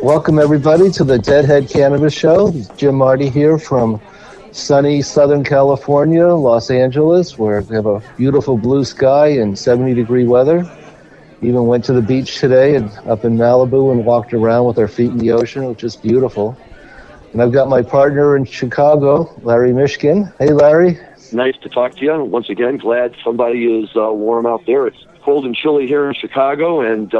Welcome, everybody, to the Deadhead Cannabis Show. Jim Marty here from sunny Southern California, Los Angeles, where we have a beautiful blue sky and 70-degree weather. Even went to the beach today and up in Malibu and walked around with our feet in the ocean, which is beautiful. And I've got my partner in Chicago, Larry Mishkin. Hey, Larry. Nice to talk to you. Once again, glad somebody is warm out there. It's cold and chilly here in Chicago, and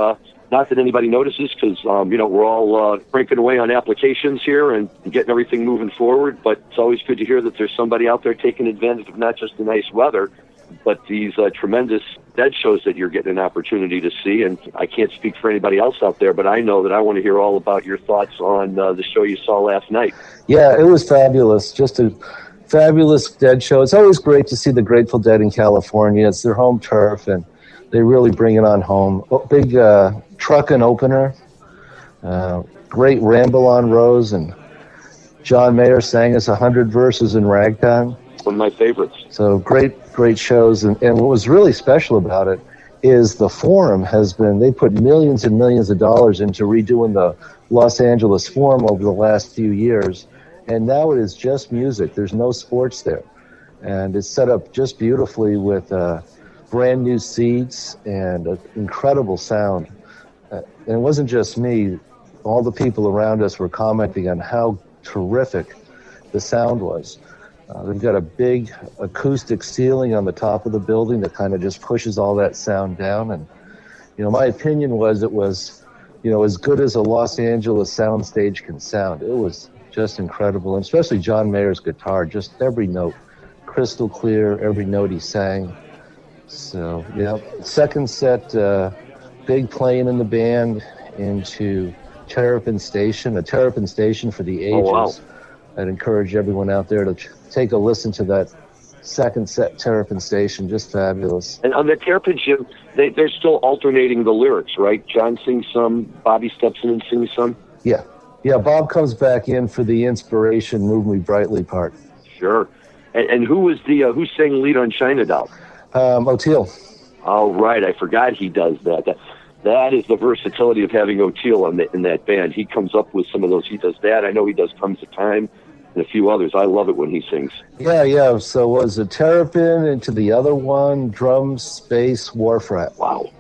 not that anybody notices because, we're all cranking away on applications here and getting everything moving forward. But it's always good to hear that there's somebody out there taking advantage of not just the nice weather, but these tremendous dead shows that you're getting an opportunity to see. And I can't speak for anybody else out there, but I know that I want to hear all about your thoughts on the show you saw last night. Yeah, it was fabulous. Just a fabulous dead show. It's always great to see the Grateful Dead in California. It's their home turf, and they really bring it on home. Big truck and opener, great ramble on Rose, and John Mayer sang us 100 verses in ragtime. One of my favorites. So great shows. And what was really special about it is the Forum they put millions and millions of dollars into redoing the Los Angeles Forum over the last few years. And now it is just music. There's no sports there. And it's set up just beautifully with brand new seats and incredible sound. And it wasn't just me. All the people around us were commenting on how terrific the sound was. They've got a big acoustic ceiling on the top of the building that kind of just pushes all that sound down. And, my opinion was it was, as good as a Los Angeles soundstage can sound. It was just incredible, and especially John Mayer's guitar, just every note, crystal clear, every note he sang. So, second set, big playing in the band into Terrapin Station, a Terrapin Station for the ages. Oh, wow. I'd encourage everyone out there to take a listen to that second set Terrapin Station, just fabulous. And on the Terrapin, Jim, they're still alternating the lyrics, right? John sings some, Bobby steps in and sings some. Yeah, Bob comes back in for the inspiration, Move Me Brightly part. Sure. And who was who sang lead on China Doll? O'Teal. Oh, right. I forgot he does that. That is the versatility of having O'Teal in that band. He comes up with some of those. He does that. I know he does Comes a Time and a few others. I love it when he sings. Yeah. So was it Terrapin into the other one, drums, bass, Warfrat. Wow.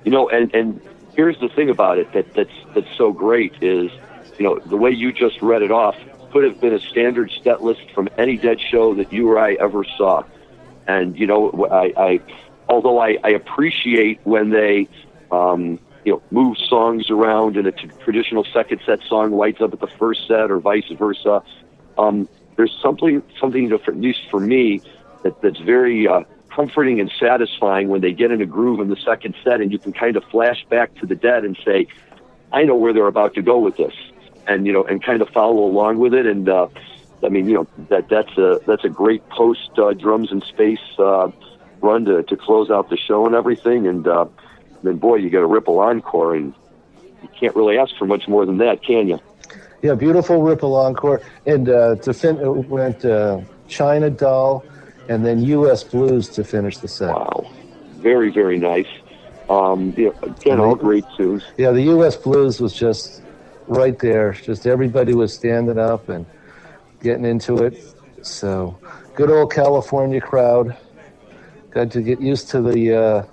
And here's the thing about it that's so great is, the way you just read it off could have been a standard set list from any Dead show that you or I ever saw. And, although I appreciate when they, move songs around and a traditional second set song lights up at the first set or vice versa, there's something different, at least for me, that's very comforting and satisfying when they get in a groove in the second set and you can kind of flash back to the Dead and say, I know where they're about to go with this. And, and kind of follow along with it. And, that's a great post drums and space run to close out the show and everything. And then, boy, you get a Ripple encore, and you can't really ask for much more than that, can you? Yeah, beautiful Ripple encore. And it went China Doll and then U.S. Blues to finish the set. Wow. Very, very nice. Again, all great tunes. Yeah, the U.S. Blues was just right there. Just everybody was standing up and getting into it. So good old California crowd. Got to get used to the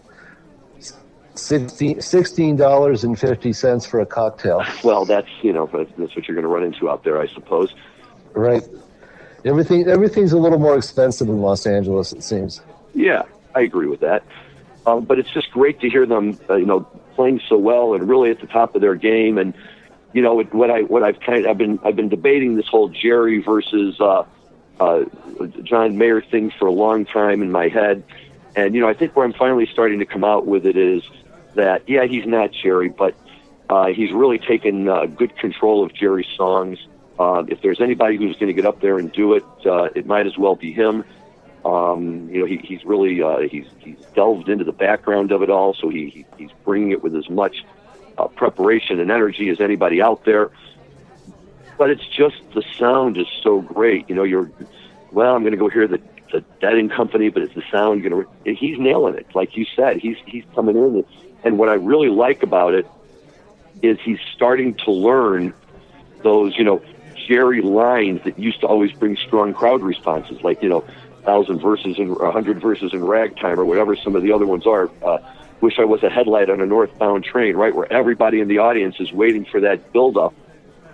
$16.50 for a cocktail. Well, that's what you're going to run into out there, I suppose. Right. Everything's a little more expensive in Los Angeles, it seems. Yeah, I agree with that. But it's just great to hear them, playing so well and really at the top of their game. And I've been debating this whole Jerry versus John Mayer thing for a long time in my head, and I think where I'm finally starting to come out with it is that he's not Jerry, but he's really taken good control of Jerry's songs. If there's anybody who's going to get up there and do it, it might as well be him. He's really he's delved into the background of it all, so he's bringing it with as much preparation and energy as anybody out there. But it's just the sound is so great. I'm going to go hear the Dead and Company, but it's the sound. He's nailing it, like you said. He's coming in, and what I really like about it is he's starting to learn those, Jerry lines that used to always bring strong crowd responses, like, 1,000 verses and 100 verses in ragtime or whatever some of the other ones are. Wish I was a headlight on a northbound train, right, where everybody in the audience is waiting for that build-up.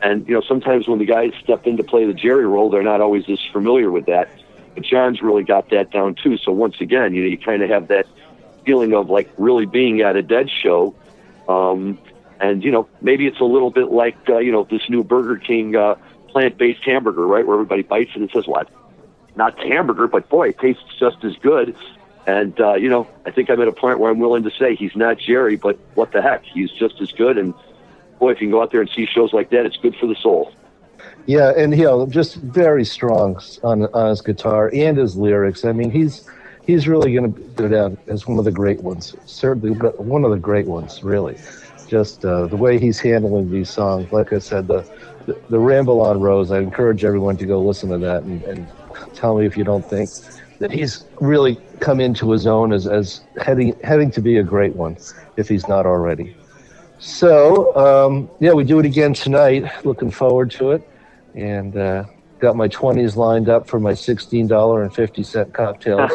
And, sometimes when the guys step in to play the Jerry role, they're not always as familiar with that. But John's really got that down, too. So once again, you kind of have that feeling of, like, really being at a Dead show. And, maybe it's a little bit like, this new Burger King plant-based hamburger, right, where everybody bites it and says, what? Not the hamburger, but, boy, it tastes just as good. And, I think I'm at a point where I'm willing to say he's not Jerry, but what the heck? He's just as good. And, boy, if you can go out there and see shows like that, it's good for the soul. Yeah, and, just very strong on his guitar and his lyrics. I mean, he's really going to go down as one of the great ones, certainly one of the great ones, really. Just the way he's handling these songs. Like I said, the Ramble on Rose, I encourage everyone to go listen to that and tell me if you don't think that he's really come into his own as heading to be a great one, if he's not already. So, we do it again tonight. Looking forward to it. And got my 20s lined up for my $16.50 cocktails.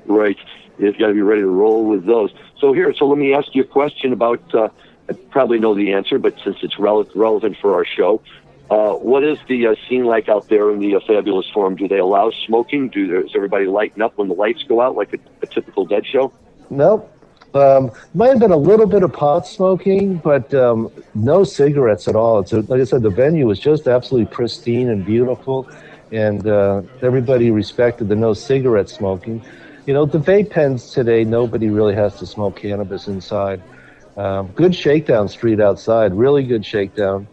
Right. You've got to be ready to roll with those. So let me ask you a question about, I probably know the answer, but since it's relevant for our show, what is the scene like out there in the Fabulous Forum? Do they allow smoking? Is everybody lighting up when the lights go out like a typical Dead show? Nope. Might have been a little bit of pot smoking, but no cigarettes at all. Like I said, the venue was just absolutely pristine and beautiful, and everybody respected the no cigarette smoking. The vape pens today, nobody really has to smoke cannabis inside. Good shakedown street outside, really good shakedown.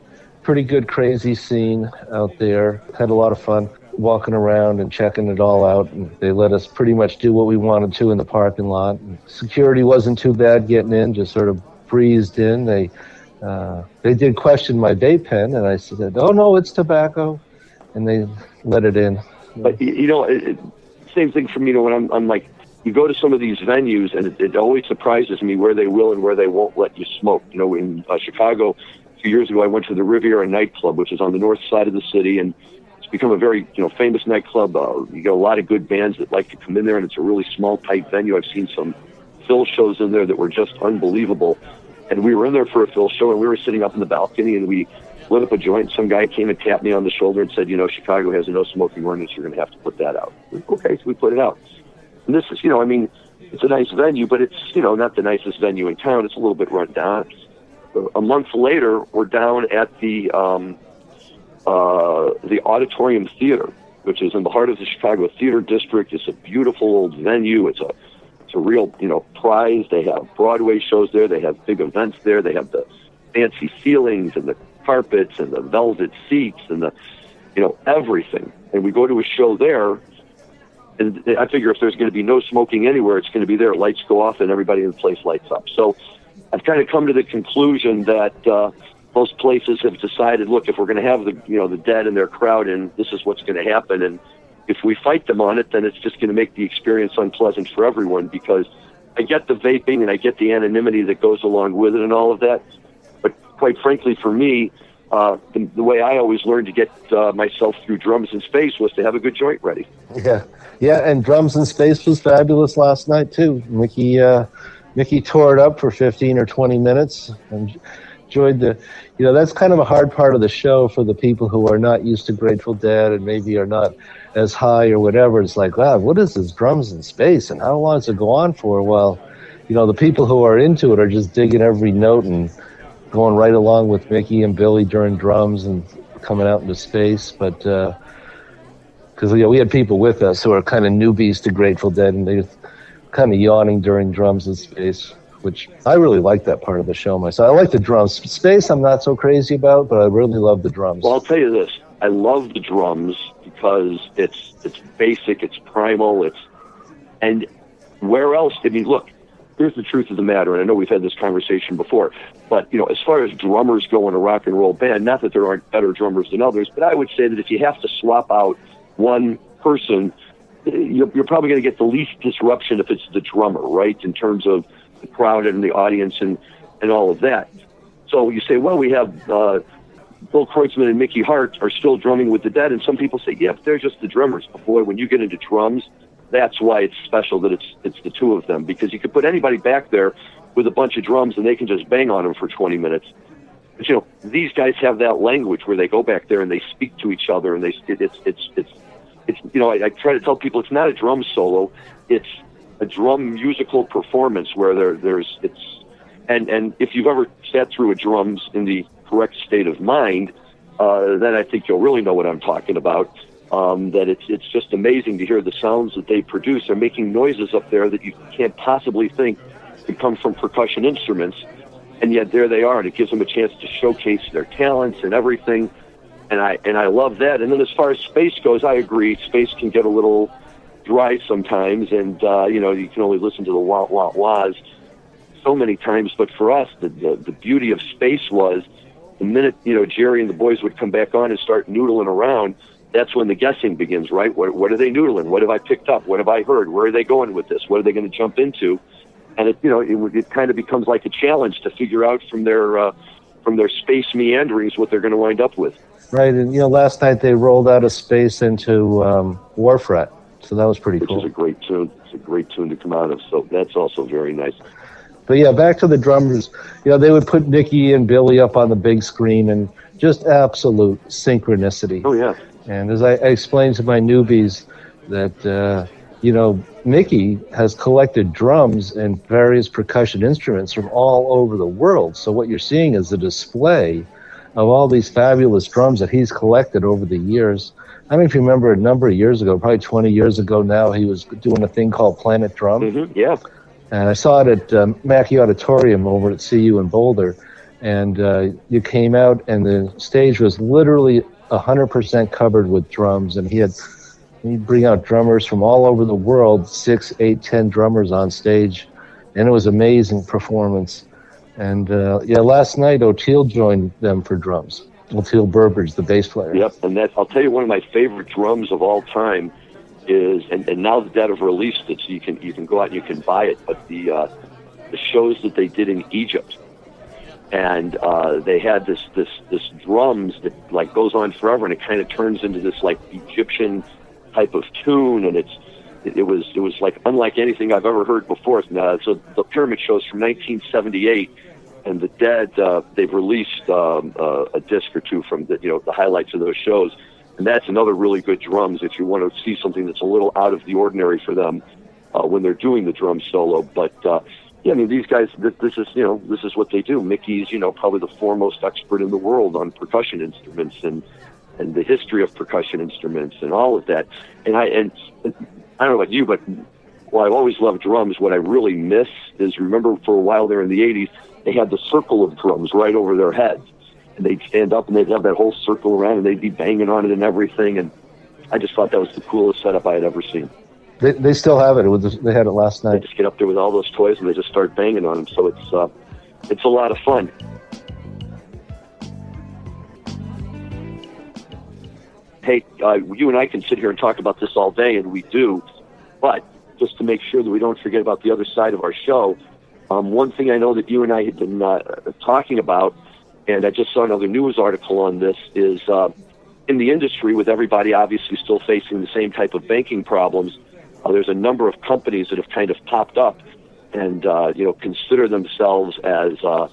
Pretty good crazy scene out there. Had a lot of fun walking around and checking it all out. And they let us pretty much do what we wanted to in the parking lot. And security wasn't too bad getting in, just sort of breezed in. They did question my vape pen, and I said, "Oh no, it's tobacco," and they let it in. But same thing for me. When I'm like, you go to some of these venues, and it always surprises me where they will and where they won't let you smoke. In Chicago, a few years ago, I went to the Riviera nightclub, which is on the north side of the city, and it's become a very famous nightclub. You get a lot of good bands that like to come in there, and it's a really small, tight venue. I've seen some Phil shows in there that were just unbelievable. And we were in there for a Phil show, and we were sitting up in the balcony, and we lit up a joint. Some guy came and tapped me on the shoulder and said, Chicago has a no smoking ordinance. You're going to have to put that out. Okay, so we put it out. And this is, it's a nice venue, but it's, not the nicest venue in town. It's a little bit run down. A month later, we're down at the Auditorium Theater, which is in the heart of the Chicago Theater District. It's a beautiful old venue. It's a real, prize. They have Broadway shows there. They have big events there. They have the fancy ceilings and the carpets and the velvet seats and the, everything. And we go to a show there, and I figure if there's going to be no smoking anywhere, it's going to be there. Lights go off and everybody in the place lights up. So I've kind of come to the conclusion that most places have decided, look, if we're going to have the Dead and their crowd in, this is what's going to happen. And if we fight them on it, then it's just going to make the experience unpleasant for everyone, because I get the vaping and I get the anonymity that goes along with it and all of that. But quite frankly, for me, the way I always learned to get myself through Drums in Space was to have a good joint ready. Yeah, and Drums in Space was fabulous last night, too. Mickey tore it up for 15 or 20 minutes and enjoyed that's kind of a hard part of the show for the people who are not used to Grateful Dead and maybe are not as high or whatever. It's like, wow, what is this Drums in Space and how long does it go on for? Well, the people who are into it are just digging every note and going right along with Mickey and Billy during drums and coming out into space. But because we had people with us who are kind of newbies to Grateful Dead, and they were kind of yawning during Drums in Space, which I really like that part of the show myself. I like the drums. Space I'm not so crazy about, but I really love the drums. Well, I'll tell you this. I love the drums because it's basic, it's primal, and where else? I mean, look, here's the truth of the matter, and I know we've had this conversation before, but, as far as drummers go in a rock and roll band, not that there aren't better drummers than others, but I would say that if you have to swap out one person, you're probably going to get the least disruption if it's the drummer, right, in terms of the crowd and the audience and all of that. So you say, well, we have Bill Kreutzmann and Mickey Hart are still drumming with the Dead, and some people say, yeah, but they're just the drummers. But boy, when you get into drums, that's why it's special that it's the two of them, because you could put anybody back there with a bunch of drums and they can just bang on them for 20 minutes. But, you know, these guys have that language where they go back there and they speak to each other, and it's you know, I try to tell people it's not a drum solo, it's a drum musical performance where and if you've ever sat through a drums in the correct state of mind, then I think you'll really know what I'm talking about. That it's just amazing to hear the sounds that they produce. They're making noises up there that you can't possibly think could come from percussion instruments, and yet there they are, and it gives them a chance to showcase their talents and everything. And I love that. And then as far as space goes, I agree. Space can get a little dry sometimes, and you know, you can only listen to the wah wah wahs so many times. But for us, the beauty of space was the minute, you know, Jerry and the boys would come back on and start noodling around, that's when the guessing begins, right? What are they noodling? What have I picked up? What have I heard? Where are they going with this? What are they going to jump into? And it kind of becomes like a challenge to figure out from their space meanderings what they're going to wind up with. Right, and you know, last night they rolled out of space into Warfret, so that was pretty cool. Which is a great tune. It's a great tune to come out of, so that's also very nice. But yeah, back to the drummers. You know, they would put Nicky and Billy up on the big screen, and just absolute synchronicity. Oh yeah. And as I explained to my newbies, that you know, Mickey has collected drums and various percussion instruments from all over the world. So what you're seeing is a display of all these fabulous drums that he's collected over the years. I don't know if you remember a number of years ago, probably 20 years ago now, he was doing a thing called Planet Drum. Mm-hmm, yeah. And I saw it at Mackey Auditorium over at CU in Boulder. And you came out, and the stage was literally 100% covered with drums. And he'd bring out drummers from all over the world, 6, 8, 10 drummers on stage. And it was an amazing performance. And yeah, last night O'Teal joined them for drums. O'Teal Burbridge, the bass player. Yep, and I'll tell you, one of my favorite drums of all time is, and now the Dead have released it, so you can go out and you can buy it. But the shows that they did in Egypt, and they had this drums that like goes on forever, and it kind of turns into this like Egyptian type of tune, and it was like unlike anything I've ever heard before. So the Pyramid shows from 1978, and the Dead they've released a disc or two from the highlights of those shows, and that's another really good drums if you want to see something that's a little out of the ordinary for them when they're doing the drum solo. But yeah, I mean, these guys, this is what they do. Mickey's probably the foremost expert in the world on percussion instruments and the history of percussion instruments and all of that. And I don't know about you, but while I've always loved drums, what I really miss is, remember for a while there in the 80s, they had the circle of drums right over their heads. And they'd stand up and they'd have that whole circle around and they'd be banging on it and everything. And I just thought that was the coolest setup I had ever seen. They still have it. They had it last night. They just get up there with all those toys and they just start banging on them. So it's a lot of fun. Hey, you and I can sit here and talk about this all day, and we do. But just to make sure that we don't forget about the other side of our show, one thing I know that you and I had been talking about, and I just saw another news article on this, is in the industry, with everybody obviously still facing the same type of banking problems, there's a number of companies that have kind of popped up and consider themselves as a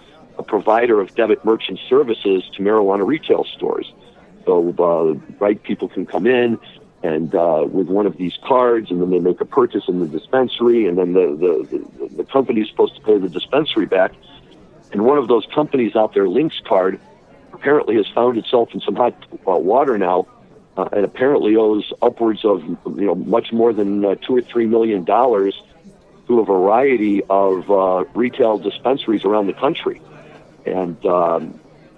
provider of debit merchant services to marijuana retail stores. So, people can come in and with one of these cards, and then they make a purchase in the dispensary, and then the company is supposed to pay the dispensary back. And one of those companies out there, Lynx Card, apparently has found itself in some hot water now, and apparently owes upwards of much more than $2 or $3 million to a variety of retail dispensaries around the country. And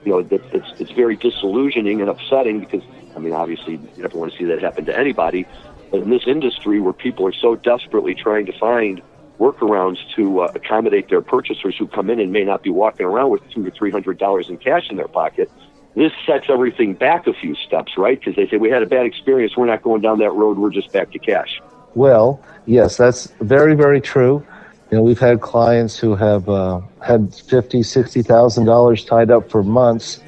it's very disillusioning and upsetting because, I mean, obviously you never want to see that happen to anybody, but in this industry where people are so desperately trying to find workarounds to accommodate their purchasers who come in and may not be walking around with $200 or $300 in cash in their pocket, this sets everything back a few steps, right? Because they say, we had a bad experience, we're not going down that road, we're just back to cash. Well, yes, that's very, very true. we've had clients who have had $50,000, $60,000 tied up for months,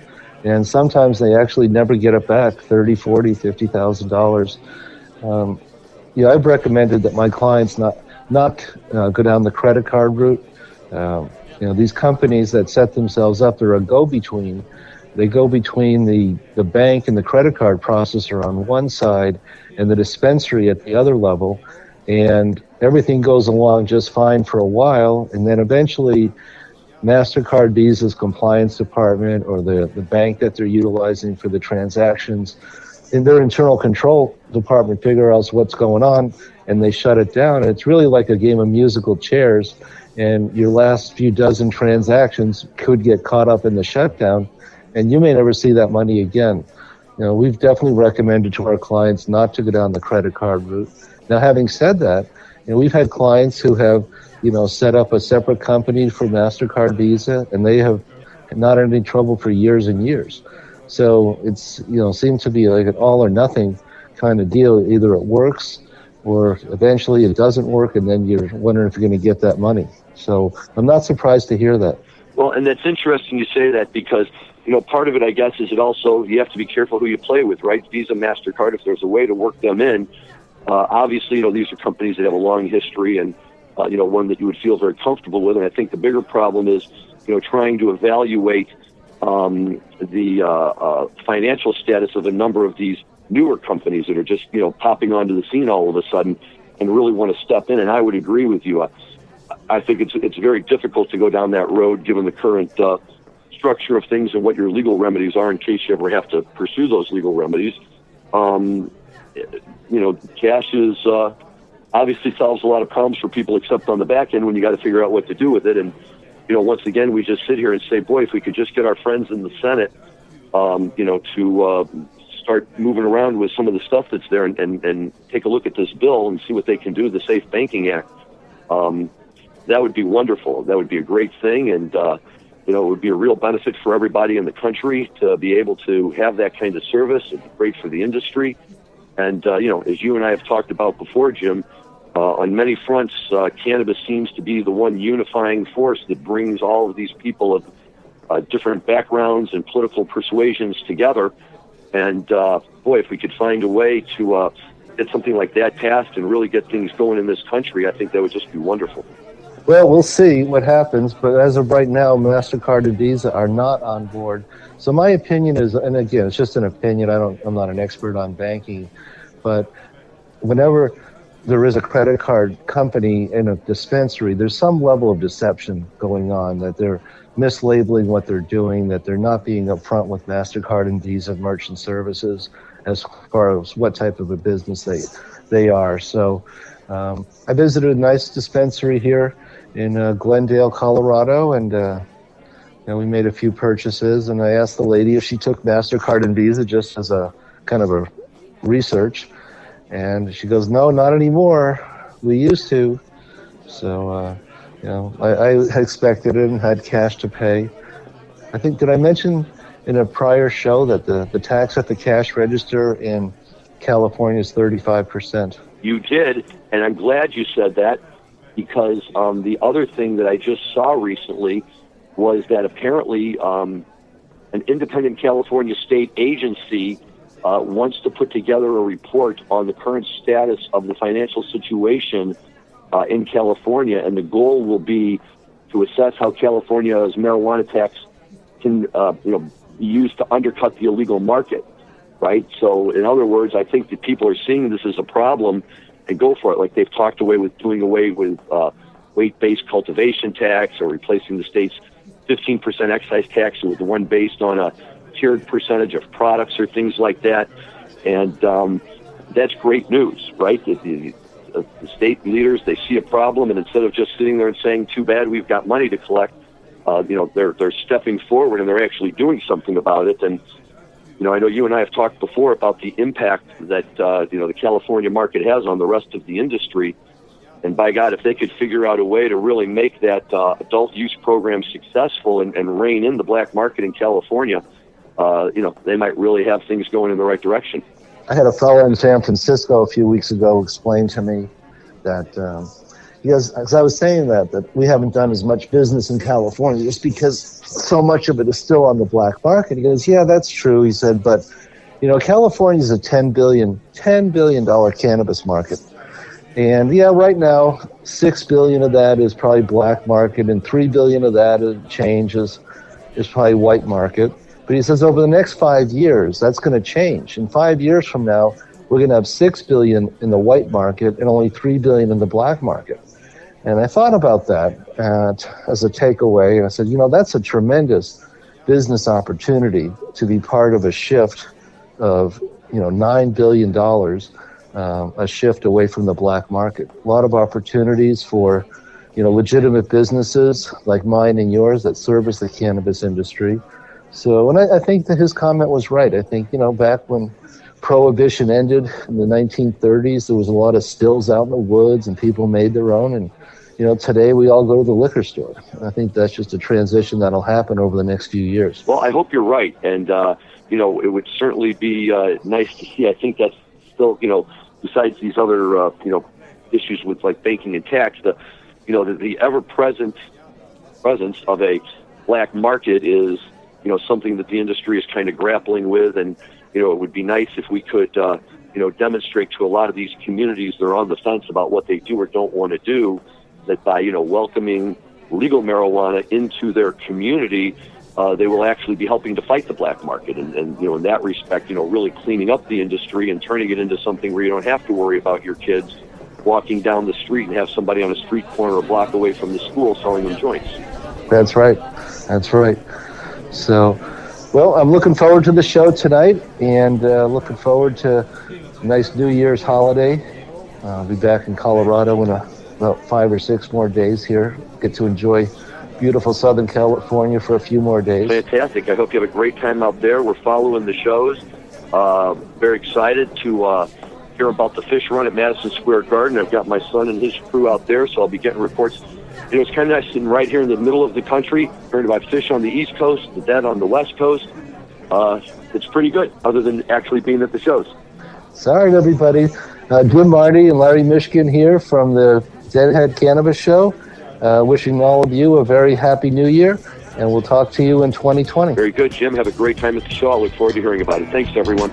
and sometimes they actually never get it back, $30,000, $40,000, $50,000. I've recommended that my clients not go down the credit card route. These companies that set themselves up, they're a go-between. They go between the bank and the credit card processor on one side and the dispensary at the other level, and everything goes along just fine for a while, and then eventually MasterCard, Visa's compliance department or the bank that they're utilizing for the transactions in their internal control department figure out what's going on, and they shut it down. And it's really like a game of musical chairs, and your last few dozen transactions could get caught up in the shutdown, and you may never see that money again. We've definitely recommended to our clients not to go down the credit card route. Now, having said that, we've had clients who have, set up a separate company for MasterCard, Visa, and they have not had any trouble for years and years. So it's, seems to be like an all or nothing kind of deal. Either it works or eventually it doesn't work, and then you're wondering if you're going to get that money. So I'm not surprised to hear that. Well, and that's interesting you say that because, part of it, I guess, is it also, you have to be careful who you play with, right? Visa, MasterCard, if there's a way to work them in, obviously, these are companies that have a long history and, one that you would feel very comfortable with. And I think the bigger problem is, trying to evaluate the financial status of a number of these newer companies that are just, popping onto the scene all of a sudden and really want to step in. And I would agree with you. I think it's very difficult to go down that road given the current structure of things and what your legal remedies are in case you ever have to pursue those legal remedies. Cash is obviously solves a lot of problems for people except on the back end when you got to figure out what to do with it. And, once again, we just sit here and say, boy, if we could just get our friends in the Senate, to start moving around with some of the stuff that's there and take a look at this bill and see what they can do, the Safe Banking Act. That would be wonderful. That would be a great thing. And, it would be a real benefit for everybody in the country to be able to have that kind of service. It'd be great for the industry. And, as you and I have talked about before, Jim, on many fronts, cannabis seems to be the one unifying force that brings all of these people of different backgrounds and political persuasions together. And, boy, if we could find a way to get something like that passed and really get things going in this country, I think that would just be wonderful. Well, we'll see what happens, but as of right now, MasterCard and Visa are not on board. So my opinion is, and again, it's just an opinion, I'm not an expert on banking, but whenever there is a credit card company in a dispensary, there's some level of deception going on, that they're mislabeling what they're doing, that they're not being upfront with MasterCard and Visa merchant services as far as what type of a business they are. So I visited a nice dispensary here in Glendale, Colorado, and we made a few purchases, and I asked the lady if she took MasterCard and Visa just as a kind of a research, and she goes, no, not anymore. We used to. So, I expected it and had cash to pay. I think, did I mention in a prior show that the tax at the cash register in California is 35%? You did, and I'm glad you said that, because the other thing that I just saw recently was that apparently an independent California state agency wants to put together a report on the current status of the financial situation in California, and the goal will be to assess how California's marijuana tax can be used to undercut the illegal market, right? So in other words, I think that people are seeing this as a problem and go for it. Like they've talked doing away with weight-based cultivation tax, or replacing the state's 15% excise tax with the one based on a tiered percentage of products or things like that. And that's great news, right? The state leaders, they see a problem, and instead of just sitting there and saying, too bad, we've got money to collect, they're stepping forward and they're actually doing something about it. And I know you and I have talked before about the impact that, the California market has on the rest of the industry. And by God, if they could figure out a way to really make that adult use program successful and rein in the black market in California, they might really have things going in the right direction. I had a fellow in San Francisco a few weeks ago explain to me that Because as I was saying that we haven't done as much business in California just because so much of it is still on the black market. He goes, yeah, that's true. He said, but California is a $10 billion cannabis market. And yeah, right now, $6 billion of that is probably black market, and $3 billion of that is probably white market. But he says over the next 5 years, that's going to change. In 5 years from now, we're going to have $6 billion in the white market and only $3 billion in the black market. And I thought about that as a takeaway, and I said, that's a tremendous business opportunity to be part of a shift of, $9 billion, a shift away from the black market. A lot of opportunities for, legitimate businesses like mine and yours that service the cannabis industry. So, and I think that his comment was right. I think, back when Prohibition ended in the 1930s, there was a lot of stills out in the woods and people made their own. And, today we all go to the liquor store. I think that's just a transition that'll happen over the next few years. Well, I hope you're right. And, it would certainly be nice to see. I think that's still, besides these other, issues with like banking and tax, the ever-present presence of a black market is, something that the industry is kind of grappling with. And, it would be nice if we could, demonstrate to a lot of these communities that are on the fence about what they do or don't want to do, that by, welcoming legal marijuana into their community, they will actually be helping to fight the black market. And in that respect, really cleaning up the industry and turning it into something where you don't have to worry about your kids walking down the street and have somebody on a street corner a block away from the school selling them joints. That's right. That's right. So, well, I'm looking forward to the show tonight, and looking forward to a nice New Year's holiday. I'll be back in Colorado in about 5 or 6 more days here. Get to enjoy beautiful Southern California for a few more days. Fantastic. I hope you have a great time out there. We're following the shows. Very excited to hear about the fish run at Madison Square Garden. I've got my son and his crew out there, so I'll be getting reports. It's kind of nice sitting right here in the middle of the country, hearing about fish on the East Coast, the dead on the West Coast. It's pretty good, other than actually being at the shows. Sorry, everybody. Jim Marty and Larry Mishkin here from the Deadhead Cannabis Show. Wishing all of you a very happy New Year, and we'll talk to you in 2020. Very good, Jim. Have a great time at the show. I look forward to hearing about it. Thanks, everyone.